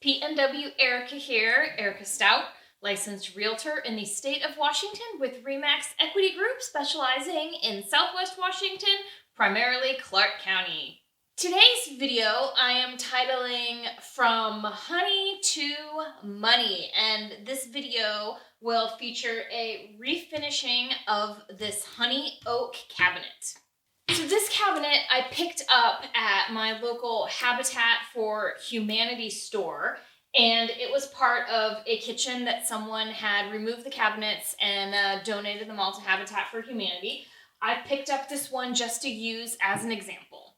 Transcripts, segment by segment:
PNW Erica here, Erica Stout, licensed realtor in the state of Washington with RE/MAX Equity Group specializing in Southwest Washington, primarily Clark County. Today's video I am titling From Honey to Money, and this video will feature a refinishing of this honey oak cabinet. So this cabinet I picked up at my local Habitat for Humanity store, and it was part of a kitchen that someone had removed the cabinets and donated them all to Habitat for Humanity. I picked up this one just to use as an example.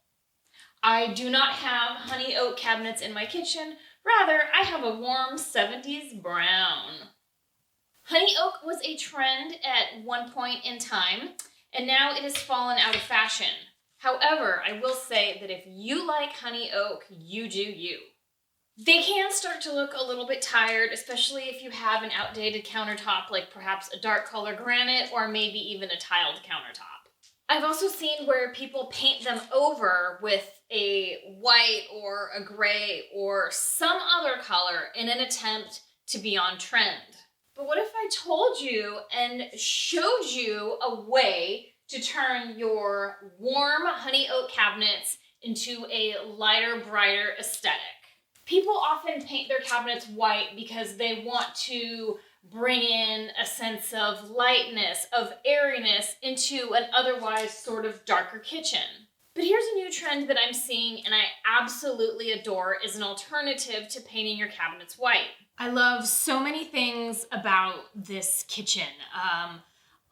I do not have honey oak cabinets in my kitchen, rather I have a warm 70s brown. Honey oak was a trend at one point in time, and now it has fallen out of fashion. However, I will say that if you like honey oak, you do you. They can start to look a little bit tired, especially if you have an outdated countertop, like perhaps a dark color granite or maybe even a tiled countertop. I've also seen where people paint them over with a white or a gray or some other color in an attempt to be on trend. But what if I told you and showed you a way to turn your warm honey oak cabinets into a lighter, brighter aesthetic? People often paint their cabinets white because they want to bring in a sense of lightness, of airiness into an otherwise sort of darker kitchen. But here's a new trend that I'm seeing and I absolutely adore as an alternative to painting your cabinets white. I love so many things about this kitchen.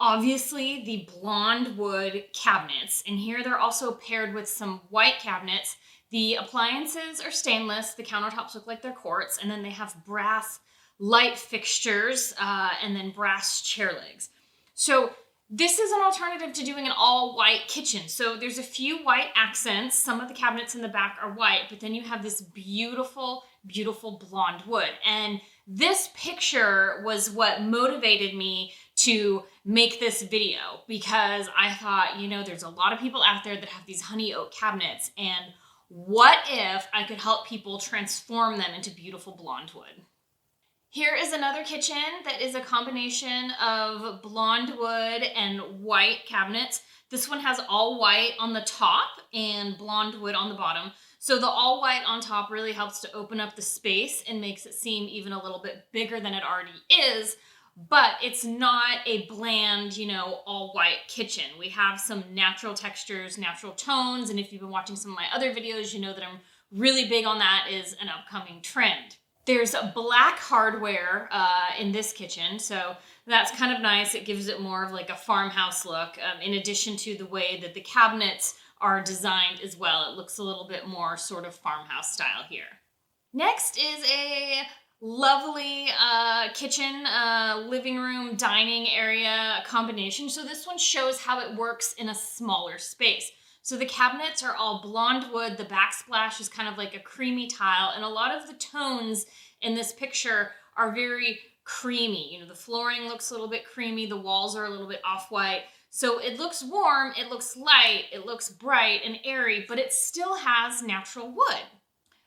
Obviously the blonde wood cabinets, and here they're also paired with some white cabinets. The appliances are stainless, the countertops look like they're quartz, and then they have brass light fixtures and then brass chair legs. So this is an alternative to doing an all white kitchen. So there's a few white accents. Some of the cabinets in the back are white, but then you have this beautiful, beautiful blonde wood. And this picture was what motivated me to make this video, because I thought, you know, there's a lot of people out there that have these honey oak cabinets, and what if I could help people transform them into beautiful blonde wood? Here is another kitchen that is a combination of blonde wood and white cabinets. This one has all white on the top and blonde wood on the bottom. So the all white on top really helps to open up the space and makes it seem even a little bit bigger than it already is. But it's not a bland, you know, all white kitchen. We have some natural textures, natural tones. And if you've been watching some of my other videos, you know that I'm really big on that as an upcoming trend. There's black hardware in this kitchen, so that's kind of nice. It gives it more of like a farmhouse look, in addition to the way that the cabinets are designed as well. It looks a little bit more sort of farmhouse style here. Next is a lovely kitchen, living room, dining area combination. So this one shows how it works in a smaller space. So the cabinets are all blonde wood, the backsplash is kind of like a creamy tile, and a lot of the tones in this picture are very creamy. You know, the flooring looks a little bit creamy, the walls are a little bit off-white. So it looks warm, it looks light, it looks bright and airy, but it still has natural wood.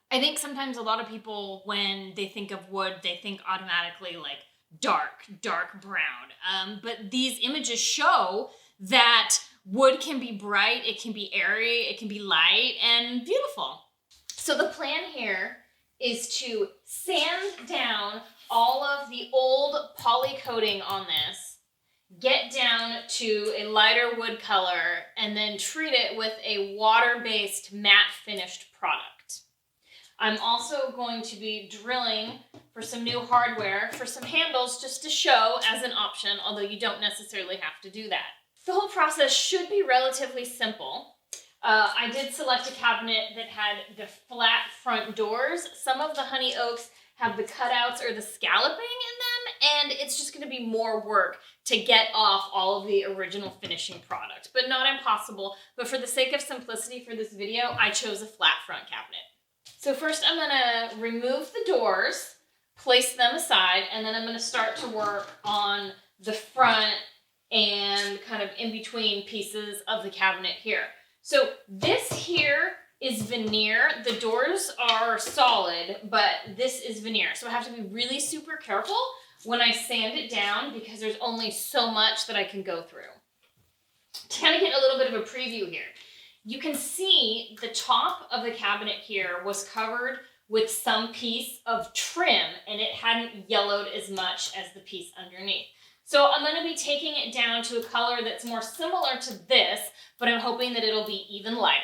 I think sometimes a lot of people, when they think of wood, they think automatically like dark brown. But these images show that wood can be bright, it can be airy, it can be light and beautiful. So the plan here is to sand down all of the old poly coating on this, get down to a lighter wood color, and then treat it with a water-based matte finished product. I'm also going to be drilling for some new hardware for some handles just to show as an option, although you don't necessarily have to do that. The whole process should be relatively simple. I did select a cabinet that had the flat front doors. Some of the honey oaks have the cutouts or the scalloping in them, and it's just going to be more work to get off all of the original finishing product, but not impossible. But for the sake of simplicity for this video, I chose a flat front cabinet. So first I'm going to remove the doors, place them aside, and then I'm going to start to work on the front and kind of in between pieces of the cabinet here. So this here is veneer. The doors are solid, but this is veneer. So I have to be really super careful when I sand it down because there's only so much that I can go through. To kind of get a little bit of a preview here, you can see the top of the cabinet here was covered with some piece of trim and it hadn't yellowed as much as the piece underneath. So I'm going to be taking it down to a color that's more similar to this, but I'm hoping that it'll be even lighter.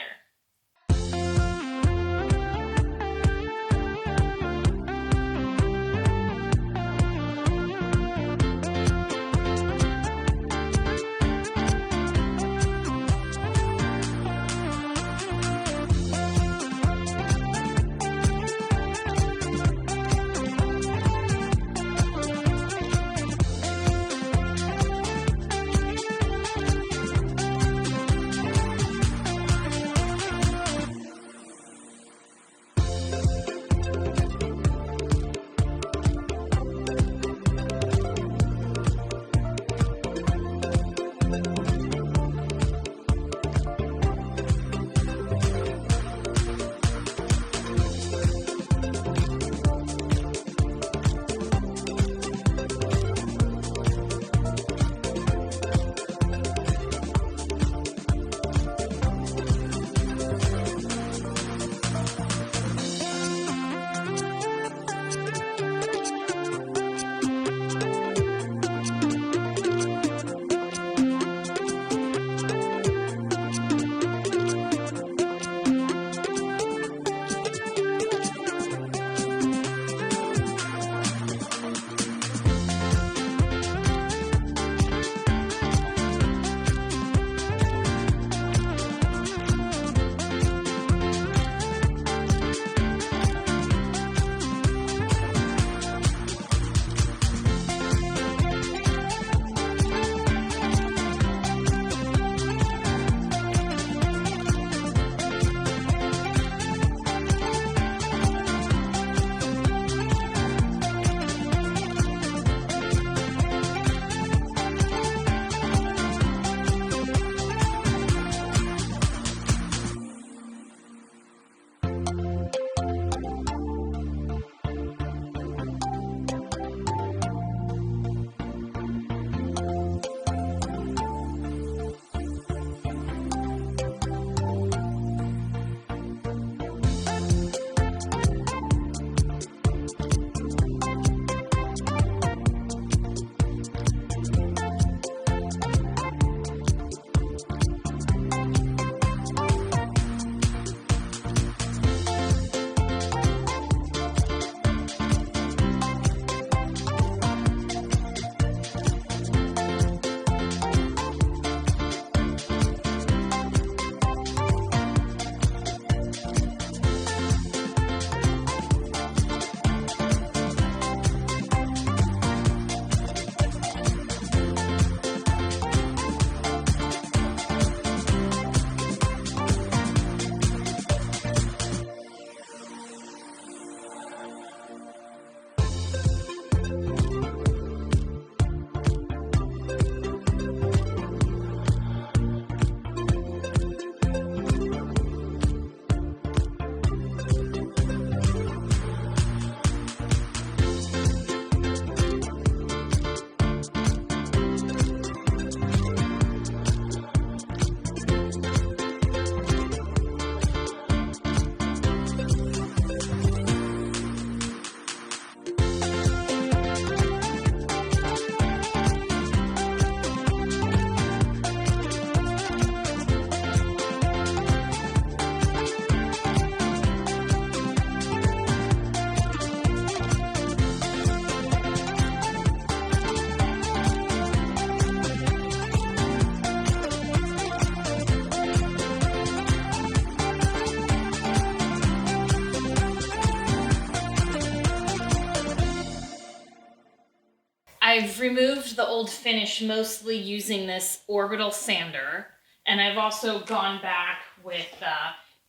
I've removed the old finish mostly using this orbital sander, and I've also gone back with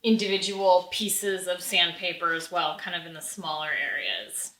individual pieces of sandpaper as well, kind of in the smaller areas.